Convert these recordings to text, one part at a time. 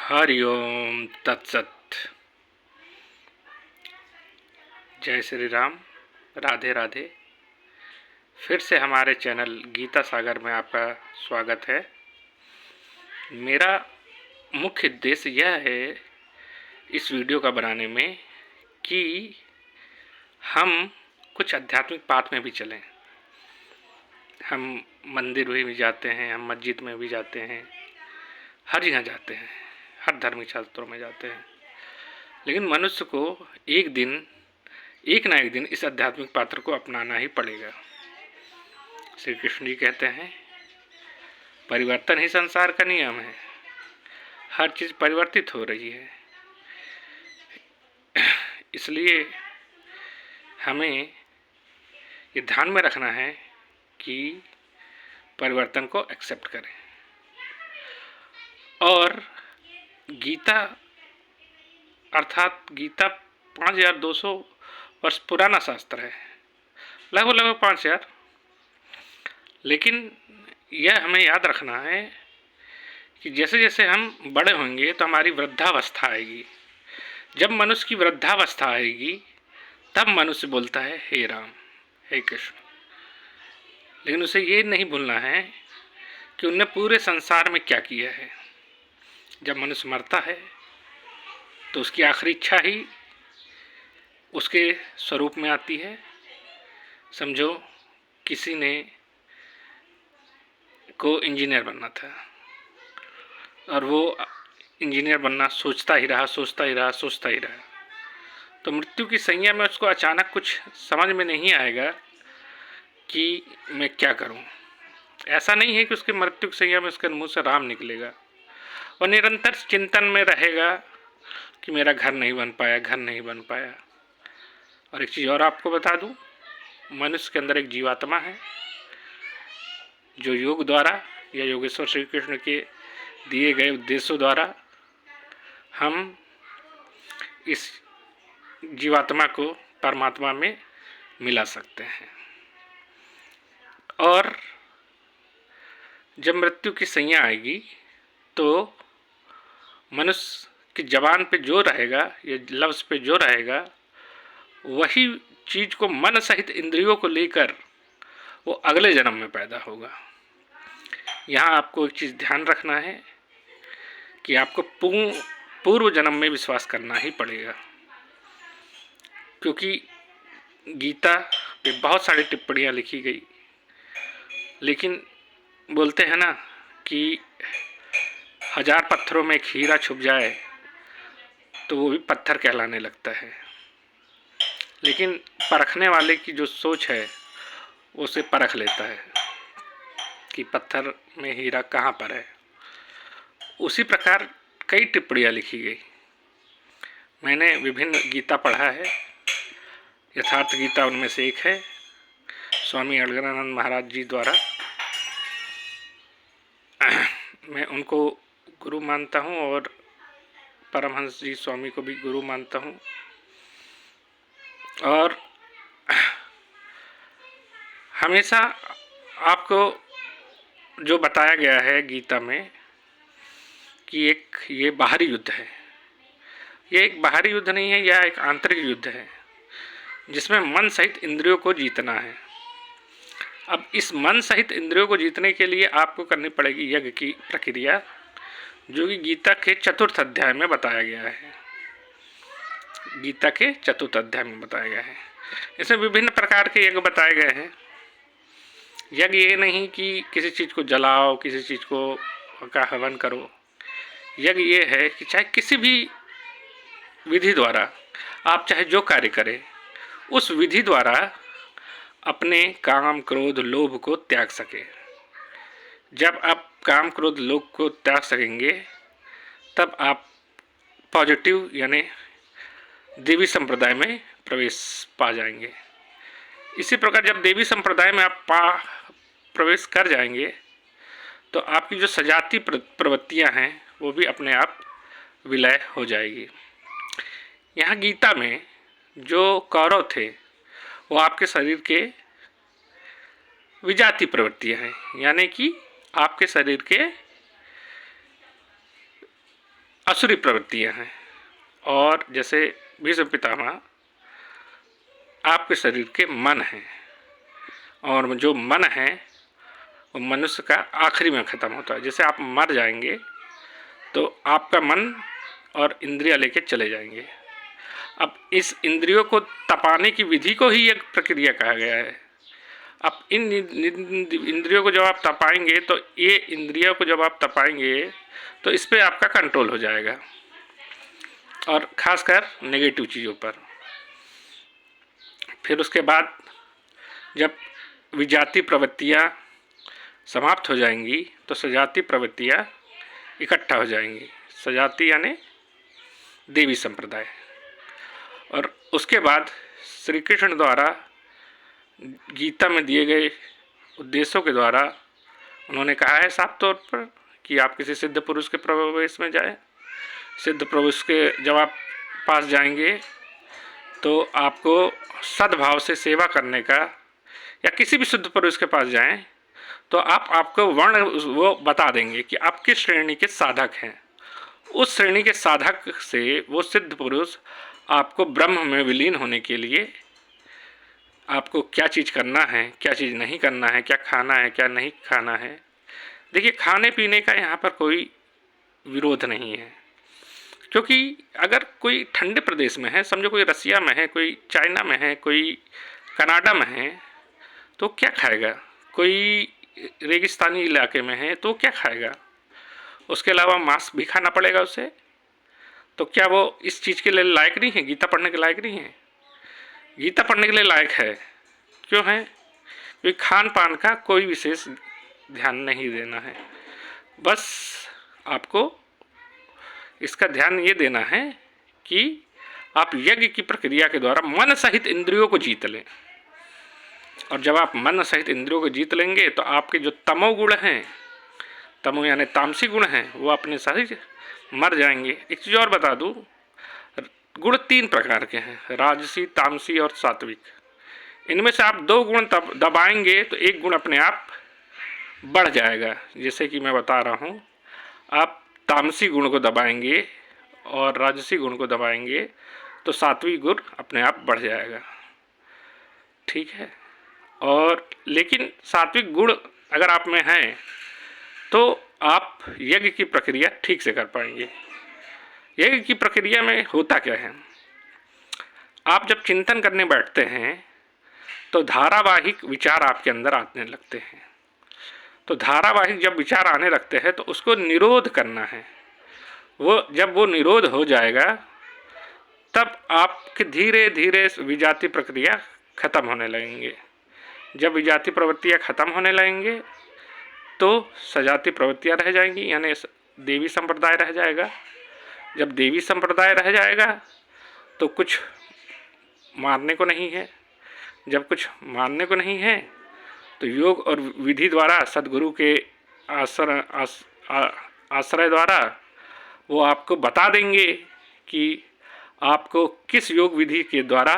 हरिओम तत्सत। जय श्री राम, राधे राधे। फिर से हमारे चैनल गीता सागर में आपका स्वागत है। मेरा मुख्य उद्देश्य यह है इस वीडियो का बनाने में कि हम कुछ आध्यात्मिक पाठ में भी चलें। हम मंदिर में भी जाते हैं, हम मस्जिद में भी जाते हैं, हर जगह जाते हैं, हर धार्मिक शास्त्रों में जाते हैं। लेकिन मनुष्य को एक ना एक दिन इस आध्यात्मिक पात्र को अपनाना ही पड़ेगा। श्री कृष्ण जी कहते हैं, परिवर्तन ही संसार का नियम है। हर चीज़ परिवर्तित हो रही है, इसलिए हमें ये ध्यान में रखना है कि परिवर्तन को एक्सेप्ट करें। और गीता अर्थात गीता 5200 वर्ष पुराना शास्त्र है, लगभग 5000। लेकिन यह हमें याद रखना है कि जैसे जैसे हम बड़े होंगे तो हमारी वृद्धावस्था आएगी। जब मनुष्य की वृद्धावस्था आएगी तब मनुष्य बोलता है हे राम, हे कृष्ण। लेकिन उसे ये नहीं भूलना है कि उनने पूरे संसार में क्या किया है। जब मनुष्य मरता है तो उसकी आखिरी इच्छा ही उसके स्वरूप में आती है। समझो किसी ने को इंजीनियर बनना था और वो इंजीनियर बनना सोचता ही रहा। तो मृत्यु की सैया में उसको अचानक कुछ समझ में नहीं आएगा कि मैं क्या करूं। ऐसा नहीं है कि उसके मृत्यु की सैया में उसके मुंह से राम निकलेगा। वो निरंतर चिंतन में रहेगा कि मेरा घर नहीं बन पाया। और एक चीज़ और आपको बता दूं, मनुष्य के अंदर एक जीवात्मा है जो योग द्वारा या योगेश्वर श्री कृष्ण के दिए गए उद्देश्यों द्वारा हम इस जीवात्मा को परमात्मा में मिला सकते हैं। और जब मृत्यु की सैया आएगी तो मनुष्य की जबान पे जो रहेगा या लफ्ज़ पे जो रहेगा वही चीज़ को मन सहित इंद्रियों को लेकर वो अगले जन्म में पैदा होगा। यहाँ आपको एक चीज़ ध्यान रखना है कि आपको पूर्व जन्म में विश्वास करना ही पड़ेगा, क्योंकि गीता पे बहुत सारी टिप्पणियाँ लिखी गई। लेकिन बोलते हैं ना कि 1000 पत्थरों में एक हीरा छुप जाए तो वो भी पत्थर कहलाने लगता है। लेकिन परखने वाले की जो सोच है उसे परख लेता है कि पत्थर में हीरा कहाँ पर है। उसी प्रकार कई टिप्पणियाँ लिखी गई। मैंने विभिन्न गीता पढ़ा है, यथार्थ गीता उनमें से एक है, स्वामी अलगनानंद महाराज जी द्वारा। मैं उनको गुरु मानता हूँ और परमहंस जी स्वामी को भी गुरु मानता हूँ। और हमेशा आपको जो बताया गया है गीता में कि ये बाहरी युद्ध है, ये एक बाहरी युद्ध नहीं है, यह एक आंतरिक युद्ध है जिसमें मन सहित इंद्रियों को जीतना है। अब इस मन सहित इंद्रियों को जीतने के लिए आपको करनी पड़ेगी यज्ञ की प्रक्रिया, जो कि गीता के 4th अध्याय में बताया गया है। गीता के 4th अध्याय में बताया गया है। इसमें विभिन्न प्रकार के यज्ञ बताए गए हैं। यज्ञ ये नहीं कि किसी चीज़ को जलाओ, किसी चीज़ को का हवन करो। यज्ञ ये है कि चाहे किसी भी विधि द्वारा आप चाहे जो कार्य करें, उस विधि द्वारा अपने काम क्रोध लोभ को त्याग सके। जब आप काम क्रोध लोभ को त्याग सकेंगे तब आप पॉजिटिव यानी देवी संप्रदाय में प्रवेश पा जाएंगे। इसी प्रकार जब देवी संप्रदाय में आप प्रवेश कर जाएंगे तो आपकी जो सजाती प्रवृत्तियां हैं वो भी अपने आप विलय हो जाएगी। यहाँ गीता में जो कौरव थे वो आपके शरीर के विजाती प्रवृत्तियां हैं, यानी कि आपके शरीर के असुरी प्रवृत्तियां हैं। और जैसे भीष्म पितामह आपके शरीर के मन हैं, और जो मन है वो मनुष्य का आखिरी में ख़त्म होता है। जैसे आप मर जाएंगे तो आपका मन और इंद्रियां लेके चले जाएंगे। अब इस इंद्रियों को तपाने की विधि को ही एक प्रक्रिया कहा गया है। अब इन इंद्रियों को जब आप तपाएंगे तो ये इंद्रियों को जब आप तपाएंगे तो इस पर आपका कंट्रोल हो जाएगा, और ख़ासकर नेगेटिव चीज़ों पर। फिर उसके बाद जब विजाति प्रवृत्तियाँ समाप्त हो जाएंगी तो सजाति प्रवृत्तियाँ इकट्ठा हो जाएंगी। सजाति यानी देवी संप्रदाय। और उसके बाद श्री कृष्ण द्वारा गीता में दिए गए उद्देश्यों के द्वारा उन्होंने कहा है साफ तौर पर कि आप किसी सिद्ध पुरुष के प्रवेश में जाएं। सिद्ध पुरुष के जब आप पास जाएंगे तो आपको सद्भाव से सेवा करने का, या किसी भी सिद्ध पुरुष के पास जाएं तो आपको वर्ण वो बता देंगे कि आप किस श्रेणी के साधक हैं। उस श्रेणी के साधक से वो सिद्ध पुरुष आपको ब्रह्म में विलीन होने के लिए आपको क्या चीज़ करना है, क्या चीज़ नहीं करना है, क्या खाना है, क्या नहीं खाना है। देखिए, खाने पीने का यहाँ पर कोई विरोध नहीं है, क्योंकि अगर कोई ठंडे प्रदेश में है, समझो कोई रसिया में है, कोई चाइना में है, कोई कनाडा में है, तो क्या खाएगा। कोई रेगिस्तानी इलाके में है तो क्या खाएगा। उसके अलावा मांस भी खाना पड़ेगा उसे। तो क्या वो इस चीज़ के लिए लायक नहीं है, गीता पढ़ने के लायक नहीं है। गीता पढ़ने के लिए लायक है। क्यों है? क्योंकि खान पान का कोई विशेष ध्यान नहीं देना है। बस आपको इसका ध्यान ये देना है कि आप यज्ञ की प्रक्रिया के द्वारा मन सहित इंद्रियों को जीत लें। और जब आप मन सहित इंद्रियों को जीत लेंगे तो आपके जो तमोगुण हैं, तमो यानी तामसी गुण हैं, वो अपने सहित मर जाएंगे। एक चीज़ और बता दूँ, गुण 3 प्रकार के हैं, राजसी, तामसी और सात्विक। इनमें से आप 2 गुण तब दबाएंगे तो एक गुण अपने आप बढ़ जाएगा। जैसे कि मैं बता रहा हूँ, आप तामसी गुण को दबाएंगे और राजसी गुण को दबाएंगे तो सात्विक गुण अपने आप बढ़ जाएगा। ठीक है। और लेकिन सात्विक गुण अगर आप में हैं तो आप यज्ञ की प्रक्रिया ठीक से कर पाएंगे। यज्ञ की प्रक्रिया में होता क्या है, आप जब चिंतन करने बैठते हैं तो धारावाहिक विचार आपके अंदर आने लगते हैं। तो धारावाहिक जब विचार आने लगते हैं तो उसको निरोध करना है। वो जब वो निरोध हो जाएगा तब आपके धीरे धीरे विजाति प्रक्रिया ख़त्म होने लगेंगे। जब विजाति प्रवृत्तियाँ ख़त्म होने लगेंगे तो सजाति प्रवृत्तियाँ रह जाएंगी, यानी देवी संप्रदाय रह जाएगा। जब देवी संप्रदाय रह जाएगा तो कुछ मारने को नहीं है। जब कुछ मारने को नहीं है तो योग और विधि द्वारा, सद्गुरु के आश्रय द्वारा वो आपको बता देंगे कि आपको किस योग विधि के द्वारा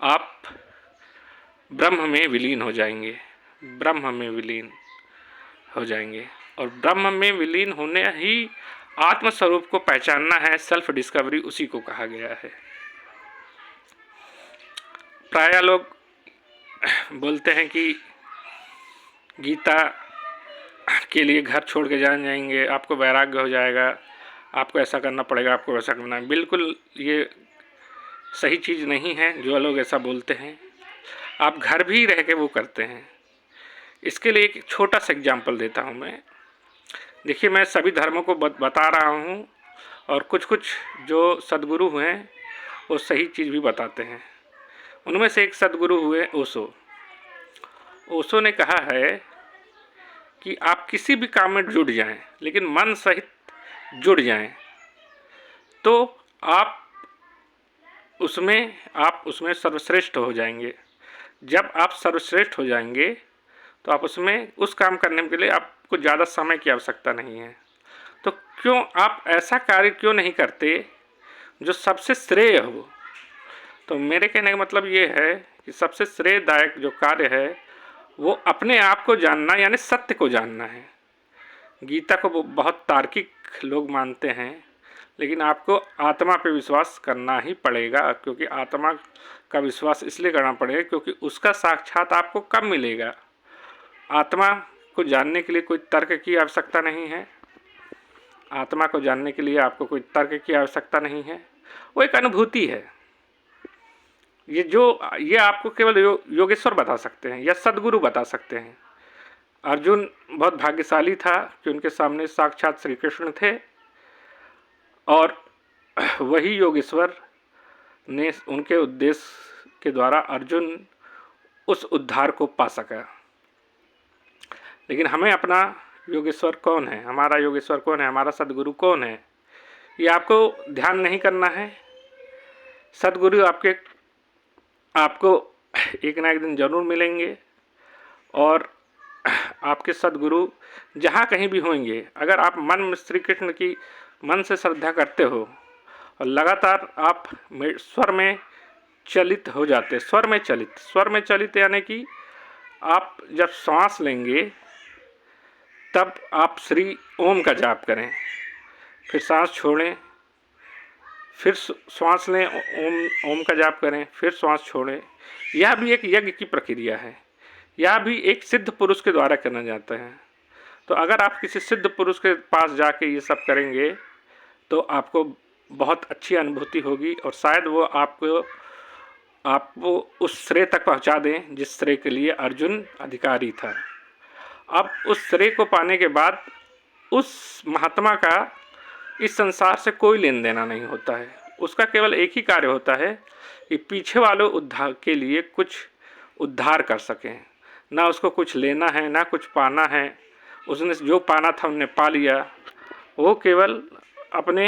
आप ब्रह्म में विलीन हो जाएंगे। ब्रह्म में विलीन हो जाएंगे। और ब्रह्म में विलीन होने ही आत्मस्वरूप को पहचानना है, सेल्फ डिस्कवरी उसी को कहा गया है। प्रायः लोग बोलते हैं कि गीता के लिए घर छोड़ के जान जाएंगे, आपको वैराग्य हो जाएगा, आपको ऐसा करना पड़ेगा, आपको वैसा करना है। बिल्कुल ये सही चीज़ नहीं है जो लोग ऐसा बोलते हैं। आप घर भी रह के वो करते हैं। इसके लिए एक छोटा सा एग्जाम्पल देता हूँ मैं। देखिए, मैं सभी धर्मों को बता रहा हूँ और कुछ कुछ जो सद्गुरु हुए वो सही चीज़ भी बताते हैं। उनमें से एक सद्गुरु हुए ओशो। ओशो ने कहा है कि आप किसी भी काम में जुड़ जाएं, लेकिन मन सहित जुड़ जाएं, तो आप उसमें सर्वश्रेष्ठ हो जाएंगे। जब आप सर्वश्रेष्ठ हो जाएंगे तो आप उसमें उस काम करने के लिए आपको ज़्यादा समय की आवश्यकता नहीं है। तो क्यों आप ऐसा कार्य क्यों नहीं करते जो सबसे श्रेय हो। तो मेरे कहने का मतलब ये है कि सबसे श्रेयदायक जो कार्य है वो अपने आप को जानना, यानी सत्य को जानना है। गीता को बहुत तार्किक लोग मानते हैं, लेकिन आपको आत्मा पे विश्वास करना ही पड़ेगा, क्योंकि आत्मा का विश्वास इसलिए करना पड़ेगा क्योंकि उसका साक्षात आपको कब मिलेगा। आत्मा को जानने के लिए कोई तर्क की आवश्यकता नहीं है। आत्मा को जानने के लिए आपको कोई तर्क की आवश्यकता नहीं है, वो एक अनुभूति है। ये आपको केवल योगेश्वर बता सकते हैं या सद्गुरु बता सकते हैं। अर्जुन बहुत भाग्यशाली था कि उनके सामने साक्षात श्री कृष्ण थे, और वही योगेश्वर ने उनके उद्देश्य के द्वारा अर्जुन उस उद्धार को पा सका। लेकिन हमें अपना योगेश्वर कौन है, हमारा योगेश्वर कौन है, हमारा सद्गुरु कौन है, ये आपको ध्यान नहीं करना है। सद्गुरु आपको एक ना एक दिन जरूर मिलेंगे, और आपके सद्गुरु जहाँ कहीं भी होंगे, अगर आप मन में श्री कृष्ण की मन से श्रद्धा करते हो और लगातार आप स्वर में चलित हो जाते, स्वर में चलित यानी कि आप जब सांस लेंगे तब आप श्री ओम का जाप करें, फिर सांस छोड़ें, फिर श्वास लें, ओम का जाप करें, फिर श्वास छोड़ें। यह भी एक यज्ञ की प्रक्रिया है, यह भी एक सिद्ध पुरुष के द्वारा करना जाता है। तो अगर आप किसी सिद्ध पुरुष के पास जाके ये सब करेंगे तो आपको बहुत अच्छी अनुभूति होगी, और शायद वो आपको उस श्रेय तक पहुंचा दें जिस श्रेय के लिए अर्जुन अधिकारी था। अब उस श्रेय को पाने के बाद उस महात्मा का इस संसार से कोई लेन देना नहीं होता है। उसका केवल एक ही कार्य होता है कि पीछे वालों उद्धार के लिए कुछ उद्धार कर सकें। ना उसको कुछ लेना है, ना कुछ पाना है। उसने जो पाना था उन्हें पा लिया। वो केवल अपने